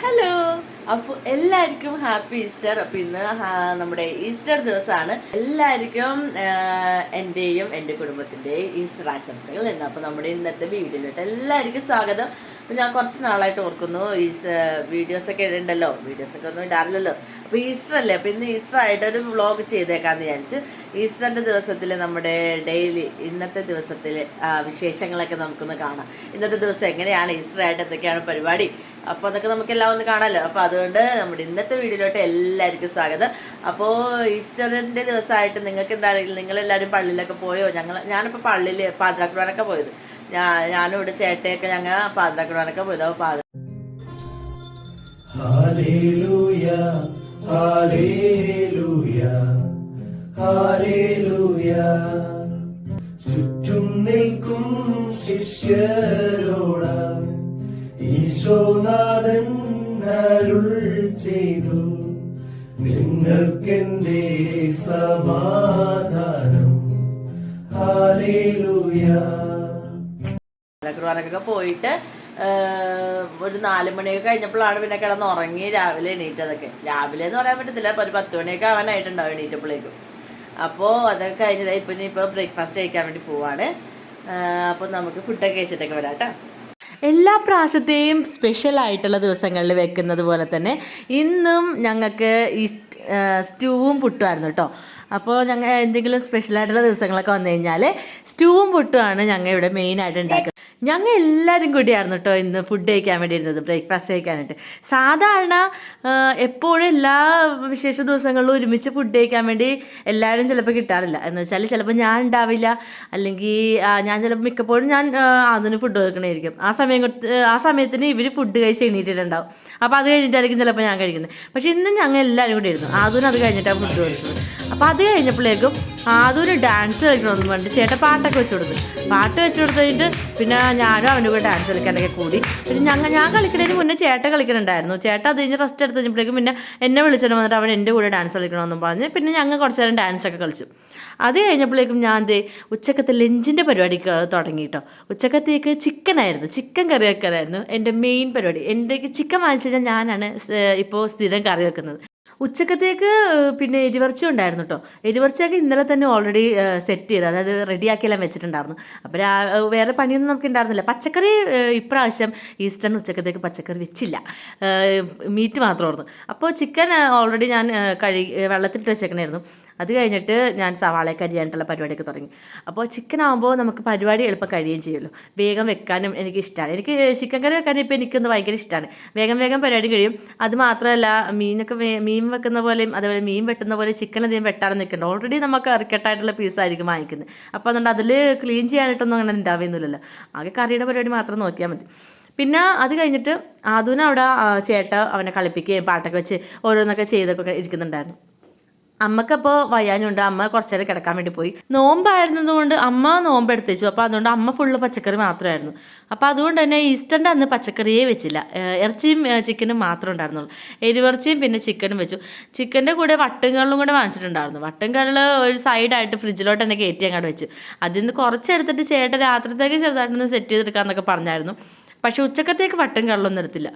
Hello. അപ്പോൾ എല്ലാവർക്കും happy Easter. അപ്പോൾ ഇന്ന് നമ്മുടെ ഈസ്റ്റർ ദിവസമാണ്. എല്ലാവർക്കും എൻ്റെയും എൻ്റെ കുടുംബത്തിൻ്റെയും ഈസ്റ്റർ ആശംസകൾ ഉണ്ട്. അപ്പോൾ നമ്മുടെ ഇന്നത്തെ വീഡിയോയിലോട്ട് എല്ലാവർക്കും സ്വാഗതം. അപ്പോൾ ഞാൻ കുറച്ച് നാളായിട്ട് ഓർക്കുന്നു വീഡിയോസൊക്കെ ഇടണ്ടല്ലോ, വീഡിയോസൊക്കെ ഒന്നും ഇടാറില്ലല്ലോ. അപ്പോൾ ഈസ്റ്റർ അല്ലേ, അപ്പോൾ ഇന്ന് ഈസ്റ്റർ ആയിട്ടൊരു വ്ളോഗ് ചെയ്തേക്കാന്ന് വിചാരിച്ചു. ഈസ്റ്ററിൻ്റെ ദിവസത്തിൽ നമ്മുടെ ഡെയിലി ഇന്നത്തെ ദിവസത്തിൽ വിശേഷങ്ങളൊക്കെ നമുക്കൊന്ന് കാണാം. ഇന്നത്തെ ദിവസം എങ്ങനെയാണ്, ഈസ്റ്റർ ആയിട്ട് എന്തൊക്കെയാണ് പരിപാടി, അപ്പോൾ അതൊക്കെ നമുക്കെല്ലാം ഒന്ന് കാണാമല്ലോ. അപ്പോൾ അതുകൊണ്ട് നമ്മുടെ ഇന്നത്തെ വീഡിയോയിലോട്ട് എല്ലാവർക്കും സ്വാഗതം. അപ്പോൾ ഈസ്റ്ററിൻ്റെ ദിവസമായിട്ട് നിങ്ങൾക്ക് എന്തായാലും നിങ്ങളെല്ലാവരും പള്ളിയിലൊക്കെ പോയോ? ഞാനിപ്പോൾ പള്ളിയിൽ പാതിരാക്കുടാനൊക്കെ പോയത്. ഞാനും ഇവിടെ ചേട്ടയൊക്കെ ഞങ്ങൾ പാതിരാക്കുടാനൊക്കെ പോയത്. അപ്പോൾ ചുറ്റും നിൽക്കും ശിഷ്യരോടാ ഈശോനാഥൻ അരുൾ ചെയ്തു, നിങ്ങൾക്കെന്റെ സമാധാനം. ഹല്ലേലൂയ. കുർബാനക്കൊക്കെ പോയിട്ട് ഒരു 4 മണിയൊക്കെ കഴിഞ്ഞപ്പോഴാണ് പിന്നെ കിടന്ന് ഉറങ്ങി രാവിലെ എണീറ്റതൊക്കെ. രാവിലെ എന്ന് പറയാൻ പറ്റത്തില്ല, ഒരു 10 മണിയൊക്കെ ആവാനായിട്ടുണ്ടാവും എണീറ്റപ്പോഴേക്കും. അപ്പോൾ അതൊക്കെ കഴിഞ്ഞതായി ഇപ്പോൾ ബ്രേക്ക്ഫാസ്റ്റ് കഴിക്കാൻ വേണ്ടി പോവാണ്. അപ്പോൾ നമുക്ക് ഫുഡൊക്കെ കഴിച്ചിട്ടൊക്കെ വരാം കേട്ടോ. എല്ലാ പ്രാവശ്യത്തെയും സ്പെഷ്യൽ ആയിട്ടുള്ള ദിവസങ്ങളിൽ വെക്കുന്നത് പോലെ തന്നെ ഇന്നും ഞങ്ങൾക്ക് ഈ സ്റ്റൂവും പുട്ടുമായിരുന്നു കേട്ടോ. അപ്പോൾ ഞങ്ങൾ എന്തെങ്കിലും സ്പെഷ്യലായിട്ടുള്ള ദിവസങ്ങളൊക്കെ വന്നു കഴിഞ്ഞാൽ സ്റ്റൂവും പുട്ടുമാണ് ഞങ്ങൾ ഇവിടെ മെയിനായിട്ട് ഉണ്ടാക്കുന്നത്. ഞങ്ങൾ എല്ലാവരും കൂടിയായിരുന്നു കേട്ടോ ഇന്ന് ഫുഡ് കഴിക്കാൻ വേണ്ടി ഇരുന്നത്, ബ്രേക്ക്ഫാസ്റ്റ് കഴിക്കാനായിട്ട്. സാധാരണ എപ്പോഴും എല്ലാ വിശേഷ ദിവസങ്ങളിലും ഒരുമിച്ച് ഫുഡ് കഴിക്കാൻ വേണ്ടി എല്ലാവരും ചിലപ്പോൾ കിട്ടാറില്ല. എന്ന് വെച്ചാൽ ചിലപ്പോൾ ഞാൻ ഉണ്ടാവില്ല, അല്ലെങ്കിൽ ഞാൻ ചിലപ്പോൾ മിക്കപ്പോഴും ഞാൻ അതിന് ഫുഡ് കൊടുക്കണമായിരിക്കും. ആ സമയത്തിന് ഇവർ ഫുഡ് കഴിച്ച് എണീറ്റിട്ടുണ്ടാവും. അപ്പോൾ അത് കഴിഞ്ഞിട്ടായിരിക്കും ചിലപ്പോൾ ഞാൻ കഴിക്കുന്നത്. പക്ഷേ ഇന്ന് ഞങ്ങൾ എല്ലാവരും കൂടി ഇരുന്നു. ആദ്യം അത് കഴിഞ്ഞിട്ടാണ് ഫുഡ് കൊടുത്തത്. അപ്പോൾ അത് കഴിഞ്ഞപ്പോഴേക്കും ആദ്യം ഡാൻസ് കളിക്കണമെന്ന് പറഞ്ഞിട്ട് ചേട്ടൻ പാട്ടൊക്കെ വെച്ച് കൊടുത്തു. പാട്ട് വെച്ച് കൊടുത്തിട്ട് പിന്നെ ഞാനും അവൻ്റെ കൂടെ ഡാൻസ് കളിക്കാനൊക്കെ കൂടി. പിന്നെ ഞാൻ കളിക്കുന്നതിന് മുന്നേ ചേട്ടൻ കളിക്കണുണ്ടായിരുന്നു. ചേട്ടൻ അത് കഴിഞ്ഞ് റെസ്റ്റ് എടുത്ത് കഴിഞ്ഞപ്പോഴേക്കും പിന്നെ എന്നെ വിളിച്ചിട്ട് വന്നിട്ട് അവൻ എൻ്റെ കൂടെ ഡാൻസ് കളിക്കണമെന്നും പറഞ്ഞ് പിന്നെ ഞങ്ങൾ കുറച്ച് നേരം ഡാൻസൊക്കെ കളിച്ചു. അത് കഴിഞ്ഞപ്പോഴേക്കും ഞാൻ ഉച്ചക്കത്തെ ലഞ്ചിൻ്റെ പരിപാടി തുടങ്ങി കേട്ടോ. ഉച്ചക്കത്തേക്ക് ചിക്കൻ കറി വെക്കാനായിരുന്നു എൻ്റെ മെയിൻ പരിപാടി. എൻ്റെ ചിക്കൻ വാങ്ങിച്ചു കഴിഞ്ഞാൽ ഞാനാണ് ഇപ്പോൾ സ്ഥിരം കറി വെക്കുന്നത്. ഉച്ചക്കത്തേക്ക് പിന്നെ എരിവർച്ച ഉണ്ടായിരുന്നു കേട്ടോ. എരിവർച്ചയൊക്കെ ഇന്നലെ തന്നെ ഓൾറെഡി സെറ്റ് ചെയ്ത്, അതായത് റെഡിയാക്കിയെല്ലാം വെച്ചിട്ടുണ്ടായിരുന്നു. അപ്പോൾ വേറെ പണിയൊന്നും നമുക്ക് ഉണ്ടായിരുന്നില്ല. പച്ചക്കറി ഇപ്രാവശ്യം ഈസ്റ്ററിന് ഉച്ചക്കത്തേക്ക് പച്ചക്കറി വെച്ചില്ല, മീറ്റ് മാത്രമായിരുന്നു. അപ്പോൾ ചിക്കൻ ഓൾറെഡി ഞാൻ വെള്ളത്തിലിട്ട് വെച്ചേക്കണായിരുന്നു. അത് കഴിഞ്ഞിട്ട് ഞാൻ സവാളയൊക്കെ അരിയാനായിട്ടുള്ള പരിപാടിയൊക്കെ തുടങ്ങി. അപ്പോൾ ചിക്കൻ ആകുമ്പോൾ നമുക്ക് പരിപാടി എളുപ്പം കഴിയുകയും ചെയ്യുമല്ലോ, വേഗം വെക്കാനും എനിക്കിഷ്ടമാണ്. എനിക്ക് ചിക്കൻ കറി വെക്കാനും ഇപ്പോൾ എനിക്കൊന്ന് ഭയങ്കര ഇഷ്ടമാണ്. വേഗം പരിപാടി കഴിയും. അത് മാത്രമല്ല മീൻ വെക്കുന്ന പോലെയും അതേപോലെ മീൻ വെട്ടുന്ന പോലെ ചിക്കൻ അധികം വെട്ടാനും നിൽക്കുന്നുണ്ട്. ഓൾറെഡി നമുക്ക് കറിക്കട്ടായിട്ടുള്ള പീസായിരിക്കും വാങ്ങിക്കുന്നത്. അപ്പോൾ അതുകൊണ്ട് അതിൽ ക്ലീൻ ചെയ്യാനായിട്ടൊന്നും അങ്ങനെ ഉണ്ടാവുന്നില്ലല്ലോ. ആകെ കറിയുടെ പരിപാടി മാത്രം നോക്കിയാൽ മതി. പിന്നെ അത് കഴിഞ്ഞിട്ട് ആദ്യം അവിടെ ചേട്ട അവനെ കളിപ്പിക്കുകയും പാട്ടൊക്കെ വെച്ച് ഓരോന്നൊക്കെ ചെയ്തൊക്കെ ഇരിക്കുന്നുണ്ടായിരുന്നു. അമ്മക്കപ്പോൾ വയ്യാഞ്ഞുണ്ട്. അമ്മ കുറച്ച് നേരം കിടക്കാൻ വേണ്ടി പോയി. നോമ്പായിരുന്നതുകൊണ്ട് അമ്മ നോമ്പെടുത്തേച്ചു. അപ്പോൾ അതുകൊണ്ട് അമ്മ ഫുള്ള് പച്ചക്കറി മാത്രമായിരുന്നു. അപ്പോൾ അതുകൊണ്ട് തന്നെ ഈസ്റ്ററിൻ്റെ അന്ന് പച്ചക്കറിയേ വെച്ചില്ല, ഇറച്ചിയും ചിക്കനും മാത്രമേ ഉണ്ടായിരുന്നുള്ളൂ. എരിവിറച്ചിയും പിന്നെ ചിക്കനും വെച്ചു. ചിക്കൻ്റെ കൂടെ വട്ടുകളിലും കൂടെ വാങ്ങിച്ചിട്ടുണ്ടായിരുന്നു. വട്ടുകളിൽ ഒരു സൈഡായിട്ട് ഫ്രിഡ്ജിലോട്ട് തന്നെ കയറ്റി അങ്ങോട്ട് വെച്ചു. അതിൽ നിന്ന് കുറച്ചെടുത്തിട്ട് ചേട്ടൻ രാത്രിത്തേക്ക് ചെറുതായിട്ടൊന്ന് സെറ്റ് ചെയ്തെടുക്കാമെന്നൊക്കെ പറഞ്ഞായിരുന്നു. പക്ഷേ ഉച്ചക്കത്തേക്ക് വട്ടുകളിലൊന്നും എടുത്തില്ല.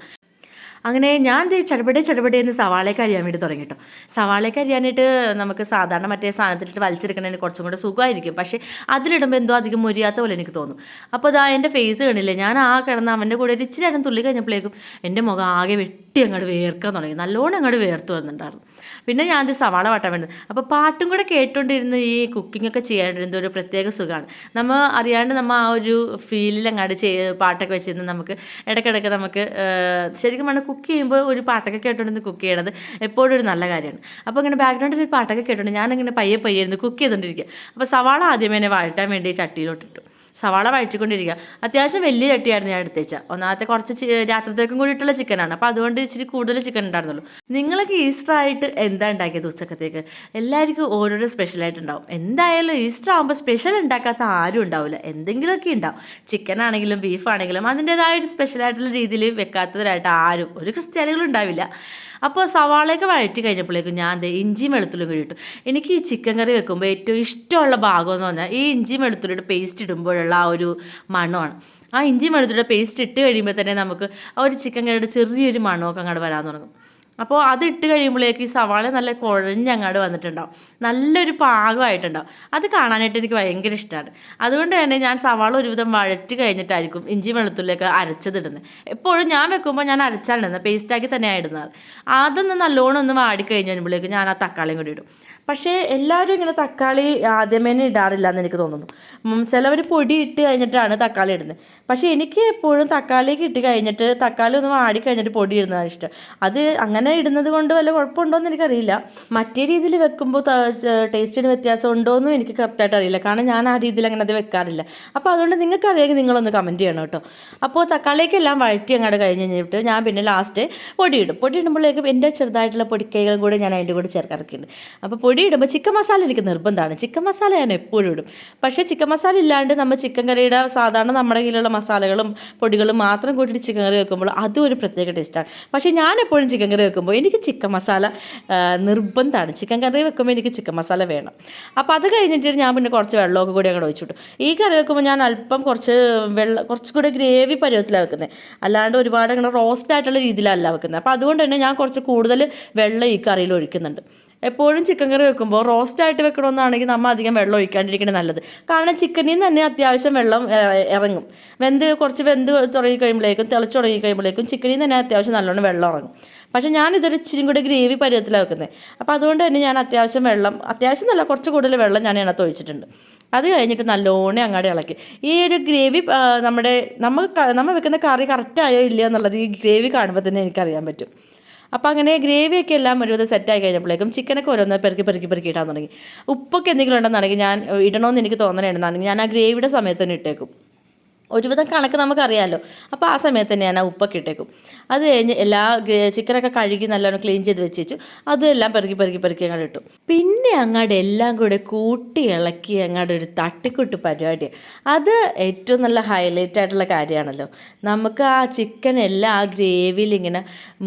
അങ്ങനെ ഞാൻ ചടപടേന്ന് സവാളയൊക്കെ അരിയാൻ വേണ്ടി തുടങ്ങി കേട്ടോ. സവാളയൊക്കെ അരിയാനായിട്ട് നമുക്ക് സാധാരണ മറ്റേ സാധനത്തിലിട്ട് വലിച്ചെടുക്കണതിന് കുറച്ചും കൂടെ സുഖമായിരിക്കും. പക്ഷേ അതിലിടുമ്പോൾ എന്തോ അധികം മുരിയാത്ത പോലെ എനിക്ക് തോന്നും. അപ്പോൾ അതാ എൻ്റെ ഫേസ് കണ്ടില്ലേ, ഞാൻ കിടന്ന് അവൻ്റെ കൂടെ ഒരു ഇച്ചിരി നേരം തുള്ളി കഴിഞ്ഞപ്പോഴേക്കും എൻ്റെ മുഖം ആകെ വെട്ടി അങ്ങോട്ട് വേർക്കാൻ തുടങ്ങി. നല്ലോണം അങ്ങോട്ട് വേർത്ത് വന്നിട്ടുണ്ടായിരുന്നു. പിന്നെ ഞാൻ സവാള വാട്ടാൻ വേണ്ടത്. അപ്പോൾ പാട്ടും കൂടെ കേട്ടുകൊണ്ടിരുന്ന് ഈ കുക്കിങ്ങൊക്കെ ചെയ്യാണ്ടിരുന്ന ഒരു പ്രത്യേക സുഖമാണ്. നമ്മൾ അറിയാണ്ട് നമ്മൾ ആ ഒരു ഫീലിൽ അങ്ങോട്ട് പാട്ടൊക്കെ വെച്ചിരുന്ന് നമുക്ക് ഇടയ്ക്കിടയ്ക്ക് നമുക്ക് ശരിക്കും വേണം കുക്ക് ചെയ്യുമ്പോൾ ഒരു പാട്ടൊക്കെ കേട്ടുകൊണ്ടിരുന്ന് കുക്ക് ചെയ്യണത് എപ്പോഴും ഒരു നല്ല കാര്യമാണ്. അപ്പോൾ ഇങ്ങനെ ബാക്ക്ഗ്രൗണ്ടിൽ ഒരു പാട്ടൊക്കെ കേട്ടുകൊണ്ട് ഞാനിങ്ങനെ പയ്യെ ഇരുന്ന് കുക്ക് ചെയ്തുകൊണ്ടിരിക്കുക. അപ്പോൾ സവാള ആദ്യമേ എന്നെ വഴറ്റാൻ വേണ്ടി ചട്ടിയിലോട്ടിട്ടു. സവാള വഴിച്ചിക്കൊണ്ടിരിക്കുക. അത്യാവശ്യം വലിയ ചട്ടിയായിരുന്നു ഞാൻ എടുത്തേച്ചാൽ. ഒന്നാമത്തെ കുറച്ച് രാത്രിത്തേക്കും കൂടിയിട്ടുള്ള ചിക്കനാണ്. അപ്പോൾ അതുകൊണ്ട് ഇച്ചിരി കൂടുതൽ ചിക്കൻ ഉണ്ടായിരുന്നുള്ളൂ. നിങ്ങളൊക്കെ ഈസ്റ്റർ ആയിട്ട് എന്താ ഉണ്ടാക്കിയത് ഉച്ചക്കത്തേക്ക്? എല്ലാവർക്കും ഓരോരോ സ്പെഷ്യലായിട്ടുണ്ടാവും. എന്തായാലും ഈസ്റ്റർ ആകുമ്പോൾ സ്പെഷ്യൽ ഉണ്ടാക്കാത്ത ആരും ഉണ്ടാവില്ല, എന്തെങ്കിലുമൊക്കെ ഉണ്ടാവും. ചിക്കൻ ആണെങ്കിലും ബീഫാണെങ്കിലും അതിൻ്റേതായ ഒരു സ്പെഷ്യലായിട്ടുള്ള രീതിയിൽ വെക്കാത്തവരായിട്ട് ആരും ഒരു ക്രിസ്ത്യാനികളും ഉണ്ടാവില്ല. അപ്പോൾ സവാളയൊക്കെ വഴറ്റി കഴിഞ്ഞപ്പോഴേക്കും ഞാൻ ഇഞ്ചിയും വെളുത്തുള്ളിയും കൂടി ഇട്ടു. എനിക്ക് ഈ ചിക്കൻ കറി വെക്കുമ്പോൾ ഏറ്റവും ഇഷ്ടമുള്ള ഭാഗം എന്ന് പറഞ്ഞാൽ ഈ ഇഞ്ചിയും വെളുത്തുള്ളിയുടെ പേസ്റ്റ് ഇടുമ്പോഴുള്ള ആ ഒരു മണമാണ്. ആ ഇഞ്ചി വെളുത്തുള്ളിയുടെ പേസ്റ്റ് ഇട്ട് കഴിയുമ്പോൾ തന്നെ നമുക്ക് ആ ഒരു ചിക്കൻ കറിയുടെ ചെറിയൊരു മണമൊക്കെ അങ്ങോട്ട് വരാൻ തുടങ്ങും. അപ്പോൾ അത് ഇട്ട് കഴിയുമ്പോഴേക്ക് ഈ സവാള നല്ല കുഴഞ്ഞങ്ങാട് വന്നിട്ടുണ്ടാവും, നല്ലൊരു പാകമായിട്ടുണ്ടാവും. അത് കാണാനായിട്ട് എനിക്ക് ഭയങ്കര ഇഷ്ടമാണ്. അതുകൊണ്ട് തന്നെ ഞാൻ സവാള ഒരുവിധം വഴറ്റി കഴിഞ്ഞിട്ടായിരിക്കും ഇഞ്ചി വെളുത്തുള്ളിയൊക്കെ അരച്ചതിടുന്നത്. എപ്പോഴും ഞാൻ വെക്കുമ്പോൾ ഞാൻ അരച്ചാണ് ഇടുന്നത്, പേസ്റ്റാക്കി തന്നെയാണ് ഇടുന്നത്. അതൊന്ന് നല്ലോണം ഒന്ന് വാടിക്കഴിഞ്ഞ് കഴിയുമ്പോഴേക്കും ഞാൻ ആ തക്കാളിയും കൂടി ഇടും. പക്ഷേ എല്ലാവരും ഇങ്ങനെ തക്കാളി ആദ്യമേ ഇടാറില്ല എന്ന് എനിക്ക് തോന്നുന്നു. ചിലവർ പൊടി ഇട്ട് കഴിഞ്ഞിട്ടാണ് തക്കാളി ഇടുന്നത്. പക്ഷേ എനിക്ക് എപ്പോഴും തക്കാളിയൊക്കെ ഇട്ട് കഴിഞ്ഞിട്ട് തക്കാളി ഒന്ന് വാടി കഴിഞ്ഞിട്ട് പൊടി ഇടുന്നതാണ് ഇഷ്ടം. അത് അങ്ങനെ ഇടുന്നത് കൊണ്ട് വല്ല കുഴപ്പമുണ്ടോ എന്ന് എനിക്കറിയില്ല. മറ്റേ രീതിയിൽ വെക്കുമ്പോൾ ടേസ്റ്റിന് വ്യത്യാസം ഉണ്ടോ എന്നും എനിക്ക് കറക്റ്റായിട്ട് അറിയില്ല. കാരണം ഞാൻ ആ രീതിയിൽ അങ്ങനെ അത് വെക്കാറില്ല. അപ്പോൾ അതുകൊണ്ട് നിങ്ങൾക്ക് അറിയാമെങ്കിൽ നിങ്ങളൊന്ന് കമൻറ്റ് ചെയ്യണം കേട്ടോ. അപ്പോൾ തക്കാളിയൊക്കെല്ലാം വഴറ്റി അങ്ങോട്ട് കഴിഞ്ഞ് കഴിഞ്ഞിട്ട് ഞാൻ പിന്നെ ലാസ്റ്റ് പൊടി ഇടും. പൊടി ഇടുമ്പോഴേക്കും എൻ്റെ ചെറുതായിട്ടുള്ള പൊടിക്കൈകളും കൂടെ ഞാൻ അതിൻ്റെ കൂടെ ചേർക്കാറൊക്കെയുണ്ട്. അപ്പോൾ പൊടി ഇടുമ്പോൾ ചിക്കൻ മസാല എനിക്ക് നിർബന്ധമാണ്. ചിക്കൻ മസാല ഞാൻ എപ്പോഴും ഇടും. പക്ഷേ ചിക്കൻ മസാല ഇല്ലാണ്ട് നമ്മൾ ചിക്കൻ കറിയുടെ സാധാരണ നമ്മുടെ കയ്യിലുള്ള മസാലകളും പൊടികളും മാത്രം കൂട്ടിയിട്ട് ചിക്കൻ കറി വെക്കുമ്പോൾ അതും ഒരു പ്രത്യേക ടേസ്റ്റാണ്. പക്ഷേ ഞാൻ എപ്പോഴും ചിക്കൻ കറി വെക്കുമ്പോൾ എനിക്ക് ചിക്കൻ മസാല നിർബന്ധമാണ്. ചിക്കൻ കറി വെക്കുമ്പോൾ എനിക്ക് ചിക്കൻ മസാല വേണം. അപ്പോൾ അത് കഴിഞ്ഞിട്ട് ഞാൻ പിന്നെ കുറച്ച് വെള്ളമൊക്കെ കൂടി അങ്ങോട്ട് ഒഴിച്ചിട്ടു. ഈ കറി വെക്കുമ്പോൾ ഞാൻ അല്പം കുറച്ചുകൂടെ ഗ്രേവി പരുവത്തിലാണ് വെക്കുന്നത്, അല്ലാണ്ട് ഒരുപാട് അങ്ങനെ റോസ്റ്റ് ആയിട്ടുള്ള രീതിയിലല്ല വെക്കുന്നത്. അപ്പോൾ അതുകൊണ്ട് തന്നെ ഞാൻ കുറച്ച് കൂടുതൽ വെള്ളം ഈ കറിയിൽ ഒഴിക്കുന്നുണ്ട്. എപ്പോഴും ചിക്കൻ കറി വെക്കുമ്പോൾ റോസ്റ്റായിട്ട് വെക്കണമെന്നാണെങ്കിൽ നമ്മൾ അധികം വെള്ളം ഒഴിക്കാണ്ടിരിക്കുന്നത് നല്ലത്. കാരണം ചിക്കനിൽ നിന്ന് തന്നെ അത്യാവശ്യം വെള്ളം ഇറങ്ങും. കുറച്ച് വെന്ത് തുടങ്ങി കഴിയുമ്പോഴേക്കും തിളച്ച് തുടങ്ങി കഴിയുമ്പോഴേക്കും ചിക്കനിൽ നിന്ന് തന്നെ അത്യാവശ്യം നല്ലോണം വെള്ളം ഇറങ്ങും. പക്ഷേ ഞാനിതൊരു ഇച്ചിരി കൂടി ഗ്രേവി പരുവത്തിലാണ് വെക്കുന്നത്. അപ്പോൾ അതുകൊണ്ട് തന്നെ ഞാൻ അത്യാവശ്യം നല്ല കുറച്ച് കൂടുതൽ വെള്ളം ഞാൻ ഇതിനകത്ത് ഒഴിച്ചിട്ടുണ്ട്. അത് കഴിഞ്ഞിട്ട് നല്ലോണം അങ്ങോട്ട് ഇളക്കി. ഈ ഒരു ഗ്രേവി നമ്മൾ വെക്കുന്ന കറി കറക്റ്റായോ ഇല്ലയോ എന്നുള്ളത് ഈ ഗ്രേവി കാണുമ്പോൾ തന്നെ എനിക്കറിയാൻ പറ്റും. അപ്പോൾ അങ്ങനെ ഗ്രേവിയൊക്കെ എല്ലാം ഒരുവിധം സെറ്റായി കഴിഞ്ഞപ്പോഴേക്കും ചിക്കനൊക്കെ ഓരോന്ന് പെറുക്കി ഇടാൻ തുടങ്ങി. ഉപ്പൊക്കെ എന്തെങ്കിലും ഉണ്ടെന്നുണ്ടെങ്കിൽ ഞാൻ ഇടണമെന്ന് എനിക്ക് തോന്നണുണ്ടെന്നുണ്ടെങ്കിൽ ഞാൻ ആ ഗ്രേവിയുടെ സമയത്ത് തന്നെ ഇട്ടേക്കും. ഒരുവിധം കണക്ക് നമുക്കറിയാമല്ലോ. അപ്പോൾ ആ സമയത്ത് തന്നെ ഞാൻ ആ ഉപ്പൊക്കെ ഇട്ടേക്കും. അത് കഴിഞ്ഞ് ചിക്കനൊക്കെ കഴുകി നല്ലോണം ക്ലീൻ ചെയ്ത് വെച്ചു. അതും എല്ലാം പെറുക്കി അങ്ങോട്ട് ഇട്ടു. പിന്നെ അങ്ങോട്ട് എല്ലാം കൂടെ കൂട്ടി ഇളക്കി അങ്ങോട്ട് ഒരു തട്ടിക്കൂട്ട് പരിപാടിയാണ്. അത് ഏറ്റവും നല്ല ഹൈലൈറ്റ് ആയിട്ടുള്ള കാര്യമാണല്ലോ. നമുക്ക് ആ ചിക്കൻ എല്ലാം ആ ഗ്രേവിയിൽ ഇങ്ങനെ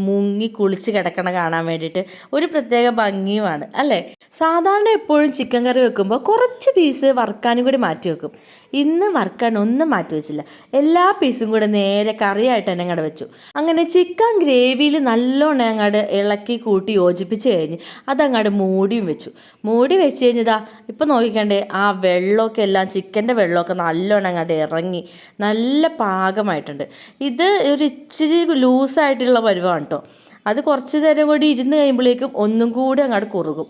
മുങ്ങി കുളിച്ച് കിടക്കണ കാണാൻ വേണ്ടിയിട്ട് ഒരു പ്രത്യേക ഭംഗിയുമാണ് അല്ലേ. സാധാരണ എപ്പോഴും ചിക്കൻ കറി വെക്കുമ്പോൾ കുറച്ച് പീസ് വറുക്കാനും കൂടി മാറ്റി വെക്കും. ഇന്ന് വറുക്കാൻ ഒന്നും മാറ്റി വെച്ചില്ല, എല്ലാ പീസും കൂടെ നേരെ കറിയായിട്ട് തന്നെ അങ്ങോട്ട് വെച്ചു. അങ്ങനെ ചിക്കൻ ഗ്രേവിയിൽ നല്ലോണം അങ്ങോട്ട് ഇളക്കി കൂട്ടി യോജിപ്പിച്ച് കഴിഞ്ഞ് അതങ്ങോട്ട് മൂടിയും വെച്ചു. മൂടി വെച്ച് കഴിഞ്ഞതാ ഇപ്പം നോക്കിക്കണ്ടേ, ആ വെള്ളമൊക്കെ എല്ലാം ചിക്കൻ്റെ വെള്ളമൊക്കെ നല്ലോണം അങ്ങോട്ട് ഇറങ്ങി നല്ല പാകമായിട്ടുണ്ട്. ഇത് ഒരു ഇച്ചിരി ലൂസായിട്ടുള്ള പരുവമാണ് കേട്ടോ. അത് കുറച്ച് നേരം കൂടി ഇരുന്ന് കഴിയുമ്പോഴേക്കും ഒന്നും കൂടി അങ്ങോട്ട് കുറുകും.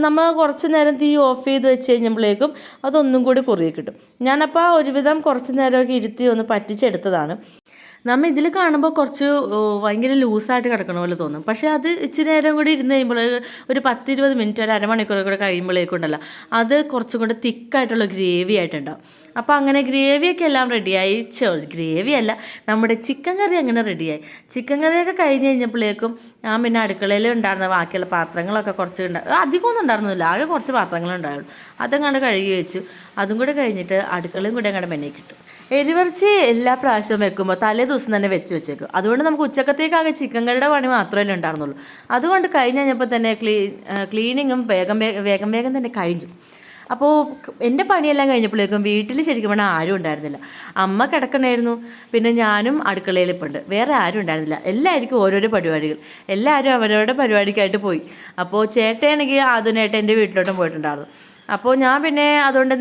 നമ്മൾ കുറച്ച് നേരം തീ ഓഫ് ചെയ്ത് വെച്ച് കഴിഞ്ഞപ്പോഴേക്കും അതൊന്നും കൂടി കുറുകി കിട്ടും. ഞാനപ്പോൾ ഒരുവിധം കുറച്ച് നേരമൊക്കെ ഇരുത്തി ഒന്ന് പറ്റിച്ചെടുത്തതാണ്. നമ്മൾ ഇതിൽ കാണുമ്പോൾ കുറച്ച് ഭയങ്കര ലൂസായിട്ട് കിടക്കണ പോലെ തോന്നും. പക്ഷേ അത് ഇച്ചിരി നേരം കൂടി ഇരുന്ന് കഴിയുമ്പോൾ ഒരു 10-20 മിനിറ്റ് ഒരു അരമണിക്കൂർ കൂടെ കഴിയുമ്പോഴേക്കുണ്ടല്ലോ അത് കുറച്ചും കൂടെ തിക്കായിട്ടുള്ള ഗ്രേവി ആയിട്ടുണ്ടാവും. അപ്പോൾ അങ്ങനെ ഗ്രേവിയൊക്കെ എല്ലാം റെഡിയായി. ഗ്രേവിയല്ല, നമ്മുടെ ചിക്കൻ കറി അങ്ങനെ റെഡിയായി. ചിക്കൻ കറിയൊക്കെ കഴിഞ്ഞ് കഴിഞ്ഞപ്പോഴേക്കും ഞാൻ പിന്നെ അടുക്കളയിൽ ഉണ്ടായിരുന്ന ബാക്കിയുള്ള പാത്രങ്ങളൊക്കെ കുറച്ച് അധികമൊന്നും ഉണ്ടായിരുന്നില്ല, ആകെ കുറച്ച് പാത്രങ്ങളുണ്ടായുള്ളൂ. അതങ്ങാണ്ട് കഴുകി വെച്ചു. അതും കൂടെ കഴിഞ്ഞിട്ട് അടുക്കളയും കൂടെ അങ്ങോട്ട് മെന്നെ കിട്ടും. എരിവറച്ചി എല്ലാ പ്രാവശ്യവും വെക്കുമ്പോൾ തലേ ദിവസം തന്നെ വെച്ചേക്കും. അതുകൊണ്ട് നമുക്ക് ഉച്ചക്കത്തേക്കാകെ ചിക്കൻ കറിയുടെ പണി മാത്രമല്ലേ ഉണ്ടായിരുന്നുള്ളൂ. അതുകൊണ്ട് കഴിഞ്ഞ് കഴിഞ്ഞപ്പോൾ തന്നെ ക്ലീനിങ്ങും വേഗം തന്നെ കഴിഞ്ഞു. അപ്പോൾ എൻ്റെ പണിയെല്ലാം കഴിഞ്ഞപ്പോഴേക്കും വീട്ടിൽ ശരിക്കും പറഞ്ഞാൽ ആരും ഉണ്ടായിരുന്നില്ല. അമ്മ കിടക്കണമായിരുന്നു, പിന്നെ ഞാനും അടുക്കളയിൽ ഇപ്പോൾ ഉണ്ട്, വേറെ ആരും ഉണ്ടായിരുന്നില്ല. എല്ലാവർക്കും ഓരോരോ പരിപാടികൾ, എല്ലാവരും അവരവരുടെ പരിപാടിക്കായിട്ട് പോയി. അപ്പോൾ ചേട്ടയാണെങ്കിൽ ആദ്യമായിട്ട് എൻ്റെ വീട്ടിലോട്ടും പോയിട്ടുണ്ടായിരുന്നു. അപ്പോൾ ഞാൻ പിന്നെ അതുകൊണ്ട്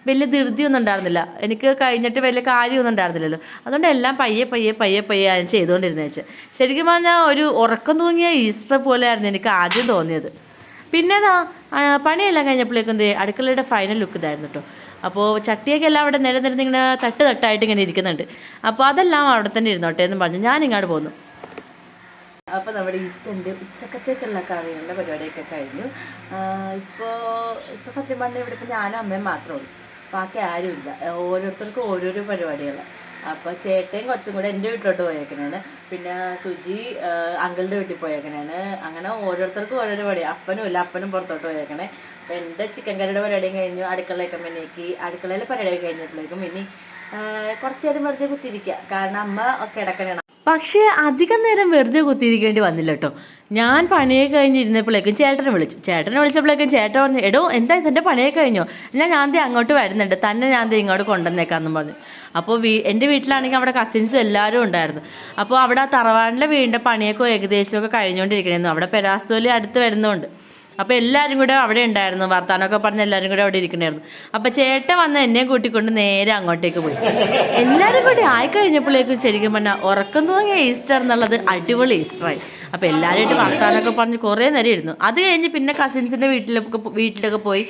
വലിയ ധൃതിയൊന്നും ഉണ്ടായിരുന്നില്ല, എനിക്ക് കഴിഞ്ഞിട്ട് വലിയ കാര്യമൊന്നും ഉണ്ടായിരുന്നില്ലല്ലോ. അതുകൊണ്ട് എല്ലാം പയ്യെ ഞാൻ ചെയ്തുകൊണ്ടിരുന്നത് വെച്ച് ശരിക്കും പറഞ്ഞാൽ ഒരു ഉറക്കം തൂങ്ങിയ ഈസ്റ്റർ പോലെയായിരുന്നു എനിക്ക് ആദ്യം തോന്നിയത്. പിന്നെ പണിയെല്ലാം കഴിഞ്ഞപ്പോഴേക്കും അടുക്കളയുടെ ഫൈനൽ ലുക്ക് ഇതായിരുന്നു കേട്ടോ. അപ്പോൾ ചട്ടിയൊക്കെ എല്ലാം അവിടെ നിരന്നിങ്ങനെ തട്ടായിട്ട് ഇങ്ങനെ ഇരിക്കുന്നുണ്ട്. അപ്പോൾ അതെല്ലാം അവിടെ തന്നെ ഇരുന്നോട്ടെ എന്ന് പറഞ്ഞു ഞാൻ ഇങ്ങോട്ട് പോന്നു. അപ്പോൾ നമ്മുടെ ഈസ്റ്ററിൻ്റെ ഉച്ചക്കത്തേക്കുള്ള കറികളുടെ പരിപാടിയൊക്കെ കഴിഞ്ഞു. ഇപ്പോൾ സത്യം പറഞ്ഞാൽ ഇവിടെ ഇപ്പോൾ ഞാനും അമ്മയും മാത്രമേ ഉള്ളൂ, ബാക്കി ആരുമില്ല. ഓരോരുത്തർക്കും ഓരോരോ പരിപാടികൾ. അപ്പോൾ ചേട്ടയും കുറച്ചും കൂടെ എൻ്റെ വീട്ടിലോട്ട് പോയേക്കണേണ്, പിന്നെ സുജി അങ്കിളുടെ വീട്ടിൽ പോയേക്കണേണ്. അങ്ങനെ ഓരോരുത്തർക്കും ഓരോരോ പരിപാടി. അപ്പനും പുറത്തോട്ട് പോയേക്കണേ. അപ്പോൾ എൻ്റെ ചിക്കൻ കറിയുടെ പരിപാടിയും കഴിഞ്ഞു. അടുക്കളയൊക്കെ മെനേക്കി അടുക്കളയിലെ പരിപാടി കഴിഞ്ഞപ്പോഴേക്കും ഇനി കുറച്ച് നേരം വെറുതെ കുത്തിയിരിക്കുക, കാരണം അമ്മ കിടക്കണേണ്. പക്ഷേ അധികം നേരം വെറുതെ കുത്തിയിരിക്കേണ്ടി വന്നില്ല കേട്ടോ. ഞാൻ പണിയൊക്കെ കഴിഞ്ഞിരുന്നപ്പോഴേക്കും ചേട്ടനെ വിളിച്ചപ്പോഴേക്കും ചേട്ടൻ പറഞ്ഞു, എടോ എന്താ എൻ്റെ പണിയൊക്കെ കഴിഞ്ഞോ? ഞാൻ ദേ അങ്ങോട്ട് വരുന്നുണ്ട്, തന്നെ ഞാൻ ദേ ഇങ്ങോട്ട് കൊണ്ടുവന്നേക്കാമെന്ന് പറഞ്ഞു. അപ്പോൾ എൻ്റെ വീട്ടിലാണെങ്കിൽ അവിടെ കസിൻസും എല്ലാവരും ഉണ്ടായിരുന്നു. അപ്പോൾ അവിടെ ആ തറവാടിൻ്റെ വീടിൻ്റെ പണിയൊക്കെ ഏകദേശമൊക്കെ കഴിഞ്ഞുകൊണ്ടിരിക്കണമായിരുന്നു. അവിടെ പെരാസ്തോലി അടുത്ത് വരുന്നുണ്ട്. അപ്പോൾ എല്ലാവരും കൂടെ അവിടെ ഉണ്ടായിരുന്നു, വർത്താനമൊക്കെ പറഞ്ഞ് എല്ലാവരും കൂടെ അവിടെ ഇരിക്കണമായിരുന്നു. അപ്പോൾ ചേട്ടൻ വന്ന് എന്നെ കൂട്ടിക്കൊണ്ട് നേരെ അങ്ങോട്ടേക്ക് പോയി. എല്ലാവരും കൂടി ആയിക്കഴിഞ്ഞപ്പോഴേക്കും ശരിക്കും പറഞ്ഞാൽ ഉറക്കം തൂങ്ങിയ ഈസ്റ്റർ എന്നുള്ളത് അടിപൊളി ഈസ്റ്ററായി. അപ്പോൾ എല്ലാവരുമായിട്ട് വർത്താനമൊക്കെ പറഞ്ഞ് കുറേ നേരം ഇരുന്നു. അത് കഴിഞ്ഞ് പിന്നെ കസിൻസിൻ്റെ വീട്ടിലൊക്കെ പോയി.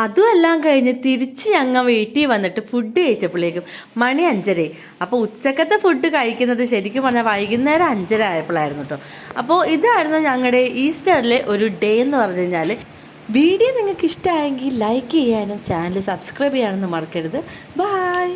അതും എല്ലാം കഴിഞ്ഞ് തിരിച്ച് ഞങ്ങൾ വീട്ടിൽ വന്നിട്ട് ഫുഡ് കഴിച്ചപ്പോഴേക്കും മണി 5:30. അപ്പോൾ ഉച്ചക്കത്തെ ഫുഡ് കഴിക്കുന്നത് ശരിക്കും പറഞ്ഞാൽ വൈകുന്നേരം 5:30 ആയപ്പോഴായിരുന്നു കേട്ടോ. അപ്പോൾ ഇതായിരുന്നു ഞങ്ങളുടെ ഈസ്റ്ററിലെ ഒരു ഡേ എന്ന് പറഞ്ഞു കഴിഞ്ഞാൽ. വീഡിയോ നിങ്ങൾക്ക് ഇഷ്ടമായെങ്കിൽ ലൈക്ക് ചെയ്യാനും ചാനൽ സബ്സ്ക്രൈബ് ചെയ്യാനൊന്നും മറക്കരുത്. ബൈ.